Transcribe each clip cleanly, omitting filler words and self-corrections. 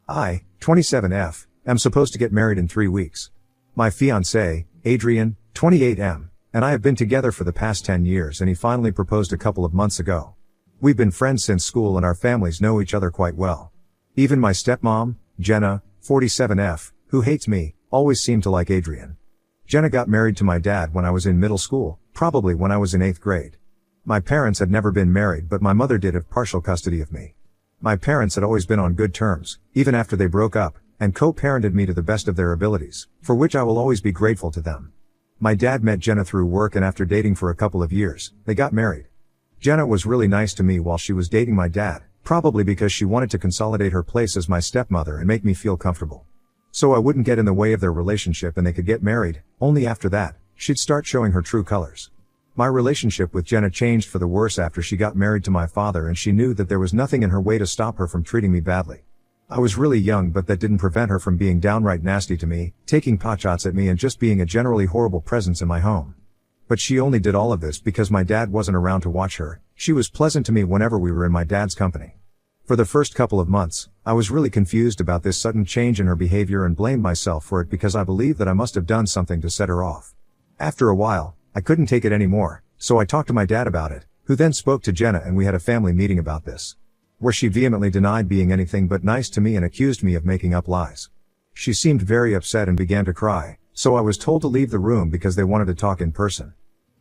I, 27F, am supposed to get married in 3 weeks. My fiancé, Adrian, 28M, and I have been together for the past 10 years, and he finally proposed a couple of months ago. We've been friends since school and our families know each other quite well. Even my stepmom, Jenna, 47F, who hates me, always seemed to like Adrian. Jenna got married to my dad when I was in middle school, probably when I was in 8th grade. My parents had never been married, but my mother did have partial custody of me. My parents had always been on good terms, even after they broke up, and co-parented me to the best of their abilities, for which I will always be grateful to them. My dad met Jenna through work, and after dating for a couple of years, they got married. Jenna was really nice to me while she was dating my dad, probably because she wanted to consolidate her place as my stepmother and make me feel comfortable. So I wouldn't get in the way of their relationship and they could get married. Only after that, she'd start showing her true colors. My relationship with Jenna changed for the worse after she got married to my father, and she knew that there was nothing in her way to stop her from treating me badly. I was really young, but that didn't prevent her from being downright nasty to me, taking potshots at me, and just being a generally horrible presence in my home. But she only did all of this because my dad wasn't around to watch her. She was pleasant to me whenever we were in my dad's company. For the first couple of months, I was really confused about this sudden change in her behavior and blamed myself for it because I believed that I must have done something to set her off. After a while, I couldn't take it anymore, so I talked to my dad about it, who then spoke to Jenna, and we had a family meeting about this, where she vehemently denied being anything but nice to me and accused me of making up lies. She seemed very upset and began to cry, so I was told to leave the room because they wanted to talk in person.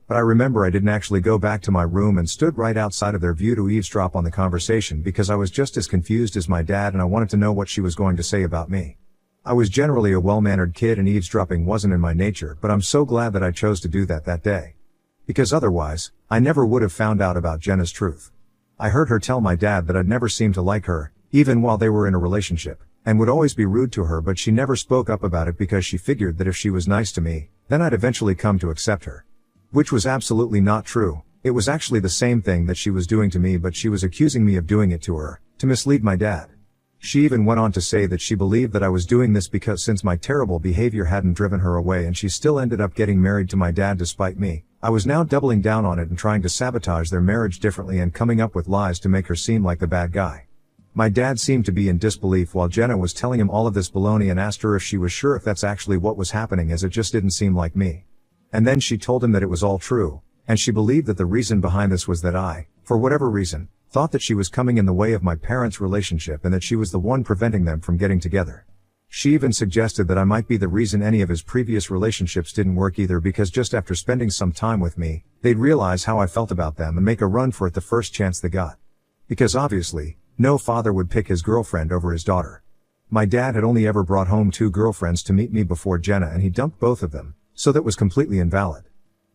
But I remember I didn't actually go back to my room and stood right outside of their view to eavesdrop on the conversation because I was just as confused as my dad and I wanted to know what she was going to say about me. I was generally a well-mannered kid and eavesdropping wasn't in my nature, but I'm so glad that I chose to do that day. Because otherwise, I never would have found out about Jenna's truth. I heard her tell my dad that I'd never seemed to like her, even while they were in a relationship, and would always be rude to her, but she never spoke up about it because she figured that if she was nice to me, then I'd eventually come to accept her. Which was absolutely not true. It was actually the same thing that she was doing to me, but she was accusing me of doing it to her, to mislead my dad. She even went on to say that she believed that I was doing this because since my terrible behavior hadn't driven her away and she still ended up getting married to my dad despite me, I was now doubling down on it and trying to sabotage their marriage differently and coming up with lies to make her seem like the bad guy. My dad seemed to be in disbelief while Jenna was telling him all of this baloney and asked her if she was sure if that's actually what was happening, as it just didn't seem like me. And then she told him that it was all true, and she believed that the reason behind this was that I, for whatever reason, thought that she was coming in the way of my parents' relationship and that she was the one preventing them from getting together. She even suggested that I might be the reason any of his previous relationships didn't work either, because just after spending some time with me, they'd realize how I felt about them and make a run for it the first chance they got. Because obviously, no father would pick his girlfriend over his daughter. My dad had only ever brought home 2 girlfriends to meet me before Jenna, and he dumped both of them. So that was completely invalid.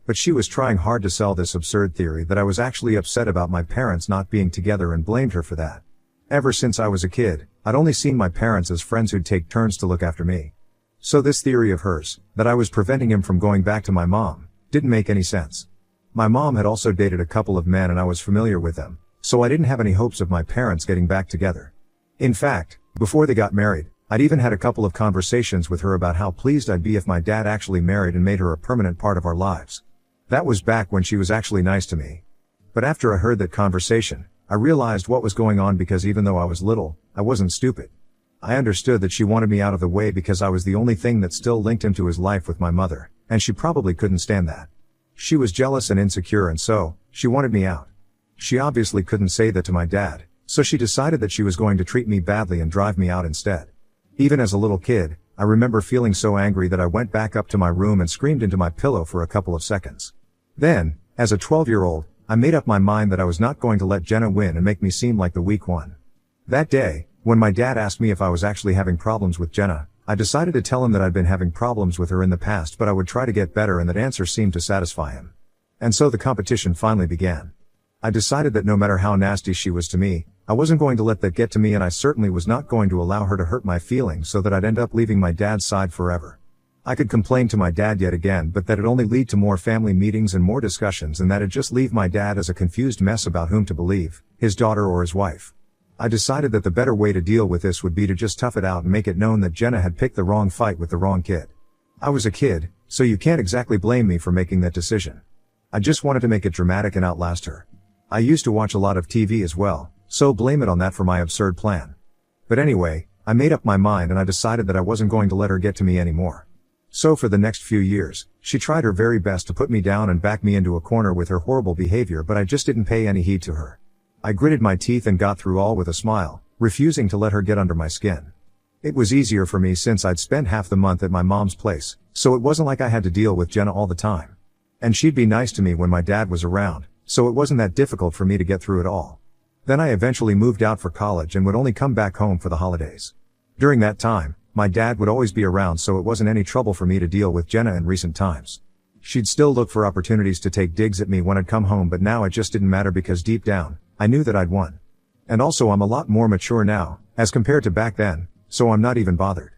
But she was trying hard to sell this absurd theory that I was actually upset about my parents not being together and blamed her for that. Ever since I was a kid, I'd only seen my parents as friends who'd take turns to look after me. So this theory of hers, that I was preventing him from going back to my mom, didn't make any sense. My mom had also dated a couple of men and I was familiar with them, so I didn't have any hopes of my parents getting back together. In fact, before they got married, I'd even had a couple of conversations with her about how pleased I'd be if my dad actually married and made her a permanent part of our lives. That was back when she was actually nice to me. But after I heard that conversation, I realized what was going on, because even though I was little, I wasn't stupid. I understood that she wanted me out of the way because I was the only thing that still linked him to his life with my mother, and she probably couldn't stand that. She was jealous and insecure, and so, she wanted me out. She obviously couldn't say that to my dad, so she decided that she was going to treat me badly and drive me out instead. Even as a little kid, I remember feeling so angry that I went back up to my room and screamed into my pillow for a couple of seconds. Then, as a 12-year-old, I made up my mind that I was not going to let Jenna win and make me seem like the weak one. That day, when my dad asked me if I was actually having problems with Jenna, I decided to tell him that I'd been having problems with her in the past, but I would try to get better, and that answer seemed to satisfy him. And so the competition finally began. I decided that no matter how nasty she was to me, I wasn't going to let that get to me, and I certainly was not going to allow her to hurt my feelings so that I'd end up leaving my dad's side forever. I could complain to my dad yet again, but that'd only lead to more family meetings and more discussions, and that'd just leave my dad as a confused mess about whom to believe, his daughter or his wife. I decided that the better way to deal with this would be to just tough it out and make it known that Jenna had picked the wrong fight with the wrong kid. I was a kid, so you can't exactly blame me for making that decision. I just wanted to make it dramatic and outlast her. I used to watch a lot of TV as well, so blame it on that for my absurd plan. But anyway, I made up my mind and I decided that I wasn't going to let her get to me anymore. So for the next few years, she tried her very best to put me down and back me into a corner with her horrible behavior, but I just didn't pay any heed to her. I gritted my teeth and got through all with a smile, refusing to let her get under my skin. It was easier for me since I'd spent half the month at my mom's place, so it wasn't like I had to deal with Jenna all the time. And she'd be nice to me when my dad was around, so it wasn't that difficult for me to get through it all. Then I eventually moved out for college and would only come back home for the holidays. During that time, my dad would always be around, so it wasn't any trouble for me to deal with Jenna in recent times. She'd still look for opportunities to take digs at me when I'd come home, but now it just didn't matter because deep down, I knew that I'd won. And also I'm a lot more mature now, as compared to back then, so I'm not even bothered.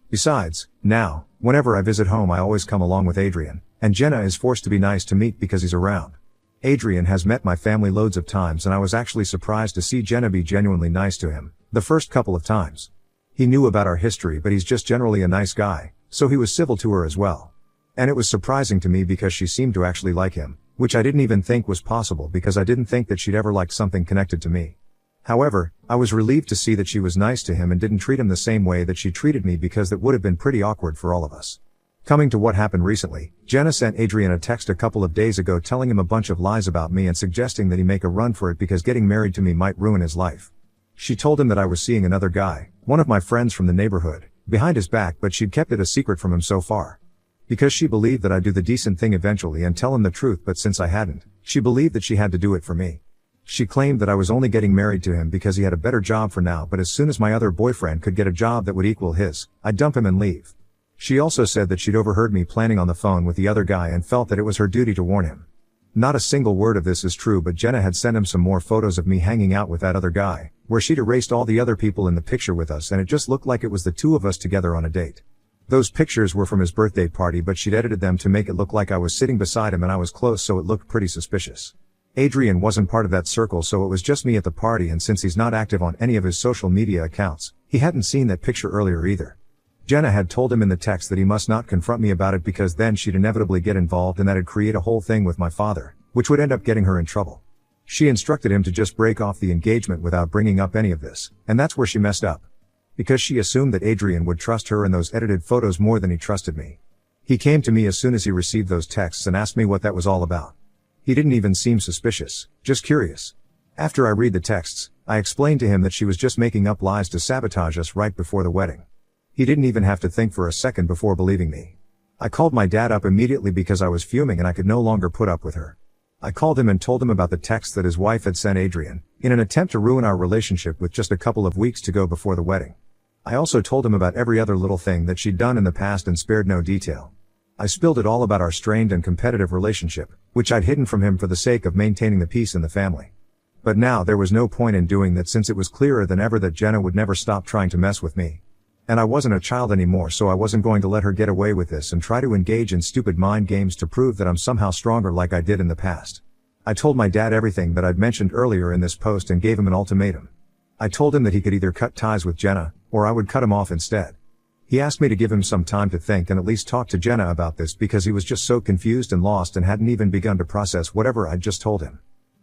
Besides, now, whenever I visit home I always come along with Adrian, and Jenna is forced to be nice to me because he's around. Adrian has met my family loads of times and I was actually surprised to see Jenna be genuinely nice to him, the first couple of times. He knew about our history, but he's just generally a nice guy, so he was civil to her as well. And it was surprising to me because she seemed to actually like him, which I didn't even think was possible because I didn't think that she'd ever liked something connected to me. However, I was relieved to see that she was nice to him and didn't treat him the same way that she treated me, because that would have been pretty awkward for all of us. Coming to what happened recently, Jenna sent Adrian a text a couple of days ago telling him a bunch of lies about me and suggesting that he make a run for it because getting married to me might ruin his life. She told him that I was seeing another guy, one of my friends from the neighborhood, behind his back, but she'd kept it a secret from him so far. Because she believed that I'd do the decent thing eventually and tell him the truth, but since I hadn't, she believed that she had to do it for me. She claimed that I was only getting married to him because he had a better job for now, but as soon as my other boyfriend could get a job that would equal his, I'd dump him and leave. She also said that she'd overheard me planning on the phone with the other guy and felt that it was her duty to warn him. Not a single word of this is true, but Jenna had sent him some more photos of me hanging out with that other guy, where she'd erased all the other people in the picture with us and it just looked like it was the two of us together on a date. Those pictures were from his birthday party, but she'd edited them to make it look like I was sitting beside him and I was close, so it looked pretty suspicious. Adrian wasn't part of that circle, so it was just me at the party, and since he's not active on any of his social media accounts, he hadn't seen that picture earlier either. Jenna had told him in the text that he must not confront me about it because then she'd inevitably get involved and that'd create a whole thing with my father, which would end up getting her in trouble. She instructed him to just break off the engagement without bringing up any of this, and that's where she messed up. Because she assumed that Adrian would trust her and those edited photos more than he trusted me. He came to me as soon as he received those texts and asked me what that was all about. He didn't even seem suspicious, just curious. After I read the texts, I explained to him that she was just making up lies to sabotage us right before the wedding. He didn't even have to think for a second before believing me. I called my dad up immediately because I was fuming and I could no longer put up with her. I called him and told him about the text that his wife had sent Adrian, in an attempt to ruin our relationship with just a couple of weeks to go before the wedding. I also told him about every other little thing that she'd done in the past and spared no detail. I spilled it all about our strained and competitive relationship, which I'd hidden from him for the sake of maintaining the peace in the family. But now there was no point in doing that since it was clearer than ever that Jenna would never stop trying to mess with me. And I wasn't a child anymore, so I wasn't going to let her get away with this and try to engage in stupid mind games to prove that I'm somehow stronger like I did in the past. I told my dad everything that I'd mentioned earlier in this post and gave him an ultimatum. I told him that he could either cut ties with Jenna, or I would cut him off instead. He asked me to give him some time to think and at least talk to Jenna about this because he was just so confused and lost and hadn't even begun to process whatever I'd just told him.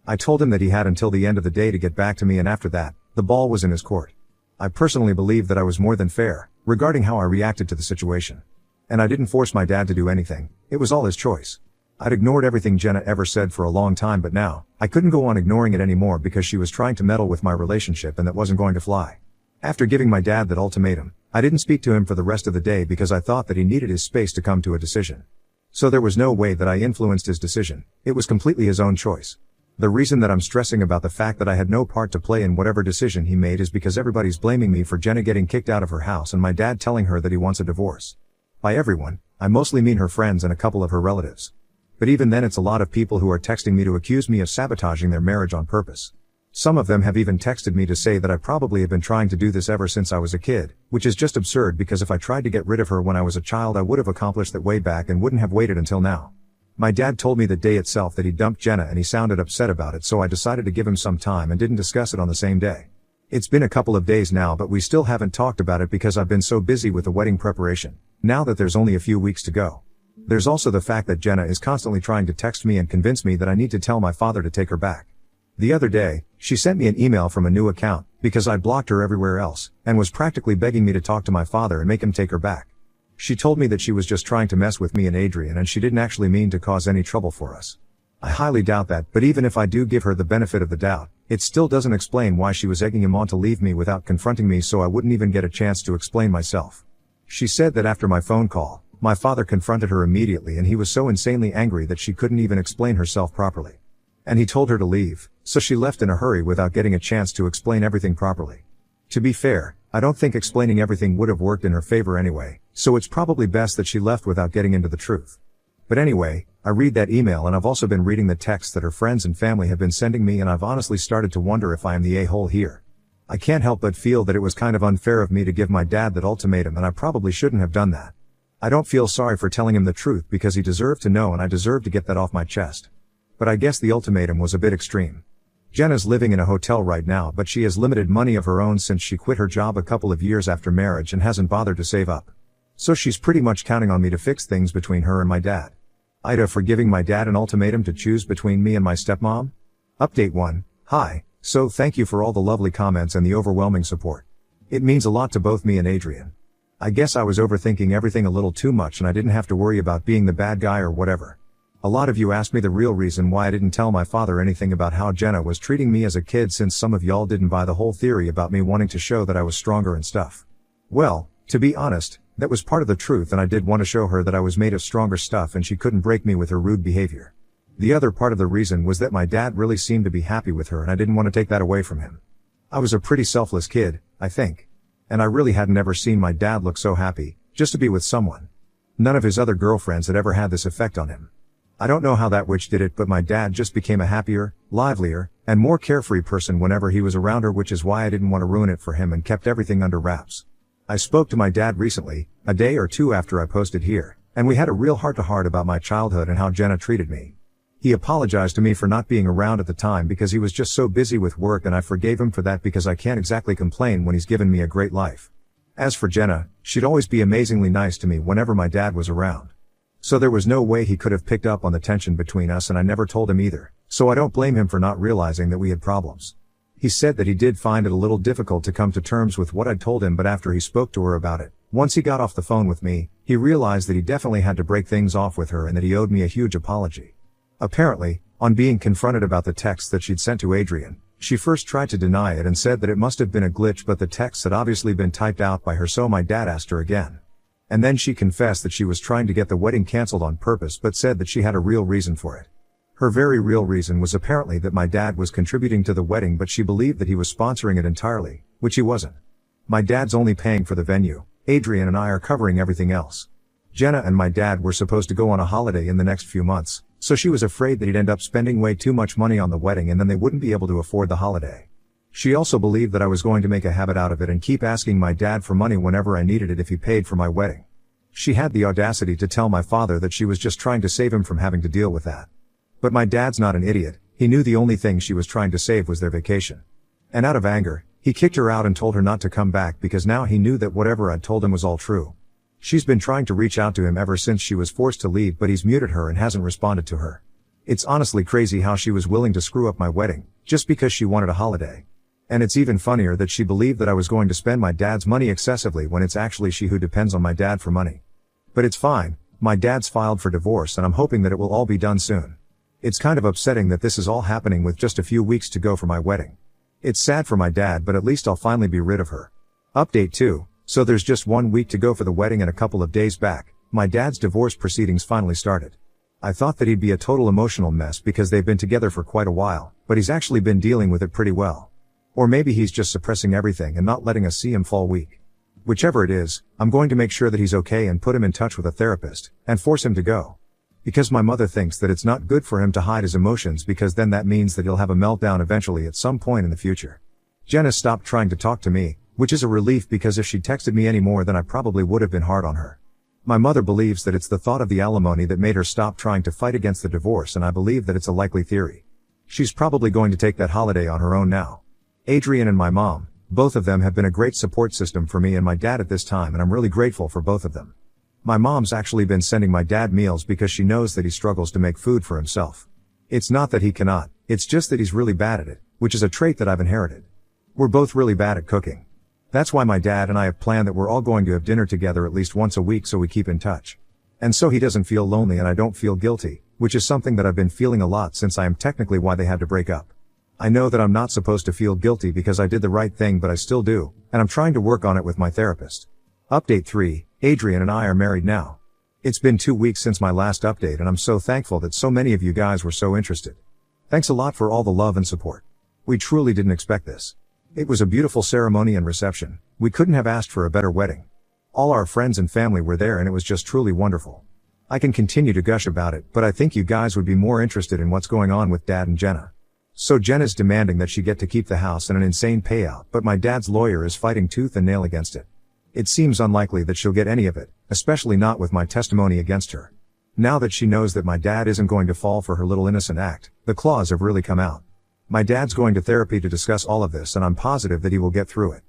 I told him that he had until the end of the day to get back to me, and after that, the ball was in his court. I personally believe that I was more than fair regarding how I reacted to the situation. And I didn't force my dad to do anything, it was all his choice. I'd ignored everything Jenna ever said for a long time, but now, I couldn't go on ignoring it anymore because she was trying to meddle with my relationship and that wasn't going to fly. After giving my dad that ultimatum, I didn't speak to him for the rest of the day because I thought that he needed his space to come to a decision. So there was no way that I influenced his decision, it was completely his own choice. The reason that I'm stressing about the fact that I had no part to play in whatever decision he made is because everybody's blaming me for Jenna getting kicked out of her house and my dad telling her that he wants a divorce. By everyone, I mostly mean her friends and a couple of her relatives. But even then it's a lot of people who are texting me to accuse me of sabotaging their marriage on purpose. Some of them have even texted me to say that I probably have been trying to do this ever since I was a kid, which is just absurd because if I tried to get rid of her when I was a child I would have accomplished that way back and wouldn't have waited until now. My dad told me the day itself that he dumped Jenna and he sounded upset about it, so I decided to give him some time and didn't discuss it on the same day. It's been a couple of days now, but we still haven't talked about it because I've been so busy with the wedding preparation, now that there's only a few weeks to go. There's also the fact that Jenna is constantly trying to text me and convince me that I need to tell my father to take her back. The other day, she sent me an email from a new account, because I'd blocked her everywhere else, and was practically begging me to talk to my father and make him take her back. She told me that she was just trying to mess with me and Adrian and she didn't actually mean to cause any trouble for us. I highly doubt that, but even if I do give her the benefit of the doubt, it still doesn't explain why she was egging him on to leave me without confronting me, so I wouldn't even get a chance to explain myself. She said that after my phone call, my father confronted her immediately and he was so insanely angry that she couldn't even explain herself properly. And he told her to leave, so she left in a hurry without getting a chance to explain everything properly. To be fair, I don't think explaining everything would have worked in her favor anyway, so it's probably best that she left without getting into the truth. But anyway, I read that email and I've also been reading the texts that her friends and family have been sending me, and I've honestly started to wonder if I am the a-hole here. I can't help but feel that it was kind of unfair of me to give my dad that ultimatum, and I probably shouldn't have done that. I don't feel sorry for telling him the truth because he deserved to know and I deserved to get that off my chest. But I guess the ultimatum was a bit extreme. Jenna's living in a hotel right now, but she has limited money of her own since she quit her job a couple of years after marriage and hasn't bothered to save up. So she's pretty much counting on me to fix things between her and my dad. Ida for giving my dad an ultimatum to choose between me and my stepmom? Update 1. Hi, so thank you for all the lovely comments and the overwhelming support. It means a lot to both me and Adrian. I guess I was overthinking everything a little too much and I didn't have to worry about being the bad guy or whatever. A lot of you asked me the real reason why I didn't tell my father anything about how Jenna was treating me as a kid, since some of y'all didn't buy the whole theory about me wanting to show that I was stronger and stuff. Well, to be honest, that was part of the truth, and I did want to show her that I was made of stronger stuff and she couldn't break me with her rude behavior. The other part of the reason was that my dad really seemed to be happy with her and I didn't want to take that away from him. I was a pretty selfless kid, I think. And I really hadn't ever seen my dad look so happy, just to be with someone. None of his other girlfriends had ever had this effect on him. I don't know how that witch did it, but my dad just became a happier, livelier, and more carefree person whenever he was around her, which is why I didn't want to ruin it for him and kept everything under wraps. I spoke to my dad recently, a day or two after I posted here, and we had a real heart-to-heart about my childhood and how Jenna treated me. He apologized to me for not being around at the time because he was just so busy with work, and I forgave him for that because I can't exactly complain when he's given me a great life. As for Jenna, she'd always be amazingly nice to me whenever my dad was around. So there was no way he could have picked up on the tension between us, and I never told him either, so I don't blame him for not realizing that we had problems. He said that he did find it a little difficult to come to terms with what I'd told him, but after he spoke to her about it, once he got off the phone with me, he realized that he definitely had to break things off with her and that he owed me a huge apology. Apparently, on being confronted about the text that she'd sent to Adrian, she first tried to deny it and said that it must have been a glitch, but the text had obviously been typed out by her, so my dad asked her again. And then she confessed that she was trying to get the wedding cancelled on purpose, but said that she had a real reason for it. Her very real reason was apparently that my dad was contributing to the wedding, but she believed that he was sponsoring it entirely, which he wasn't. My dad's only paying for the venue. Adrian and I are covering everything else. Jenna and my dad were supposed to go on a holiday in the next few months, so she was afraid that he'd end up spending way too much money on the wedding and then they wouldn't be able to afford the holiday. She also believed that I was going to make a habit out of it and keep asking my dad for money whenever I needed it if he paid for my wedding. She had the audacity to tell my father that she was just trying to save him from having to deal with that. But my dad's not an idiot. He knew the only thing she was trying to save was their vacation. And out of anger, he kicked her out and told her not to come back because now he knew that whatever I'd told him was all true. She's been trying to reach out to him ever since she was forced to leave, but he's muted her and hasn't responded to her. It's honestly crazy how she was willing to screw up my wedding, just because she wanted a holiday. And it's even funnier that she believed that I was going to spend my dad's money excessively when it's actually she who depends on my dad for money. But it's fine, my dad's filed for divorce and I'm hoping that it will all be done soon. It's kind of upsetting that this is all happening with just a few weeks to go for my wedding. It's sad for my dad, but at least I'll finally be rid of her. Update 2. So there's just 1 week to go for the wedding, and a couple of days back, my dad's divorce proceedings finally started. I thought that he'd be a total emotional mess because they've been together for quite a while, but he's actually been dealing with it pretty well. Or maybe he's just suppressing everything and not letting us see him fall weak. Whichever it is, I'm going to make sure that he's okay and put him in touch with a therapist, and force him to go. Because my mother thinks that it's not good for him to hide his emotions, because then that means that he'll have a meltdown eventually at some point in the future. Jenna stopped trying to talk to me, which is a relief because if she'd texted me any more then I probably would have been hard on her. My mother believes that it's the thought of the alimony that made her stop trying to fight against the divorce, and I believe that it's a likely theory. She's probably going to take that holiday on her own now. Adrian and my mom, both of them have been a great support system for me and my dad at this time, and I'm really grateful for both of them. My mom's actually been sending my dad meals because she knows that he struggles to make food for himself. It's not that he cannot, it's just that he's really bad at it, which is a trait that I've inherited. We're both really bad at cooking. That's why my dad and I have planned that we're all going to have dinner together at least once a week so we keep in touch. And so he doesn't feel lonely and I don't feel guilty, which is something that I've been feeling a lot since I am technically why they had to break up. I know that I'm not supposed to feel guilty because I did the right thing, but I still do, and I'm trying to work on it with my therapist. Update 3, Adrian and I are married now. It's been 2 weeks since my last update and I'm so thankful that so many of you guys were so interested. Thanks a lot for all the love and support. We truly didn't expect this. It was a beautiful ceremony and reception. We couldn't have asked for a better wedding. All our friends and family were there and it was just truly wonderful. I can continue to gush about it, but I think you guys would be more interested in what's going on with Dad and Jenna. So Jenna's demanding that she get to keep the house and an insane payout, but my dad's lawyer is fighting tooth and nail against it. It seems unlikely that she'll get any of it, especially not with my testimony against her. Now that she knows that my dad isn't going to fall for her little innocent act, the claws have really come out. My dad's going to therapy to discuss all of this and I'm positive that he will get through it.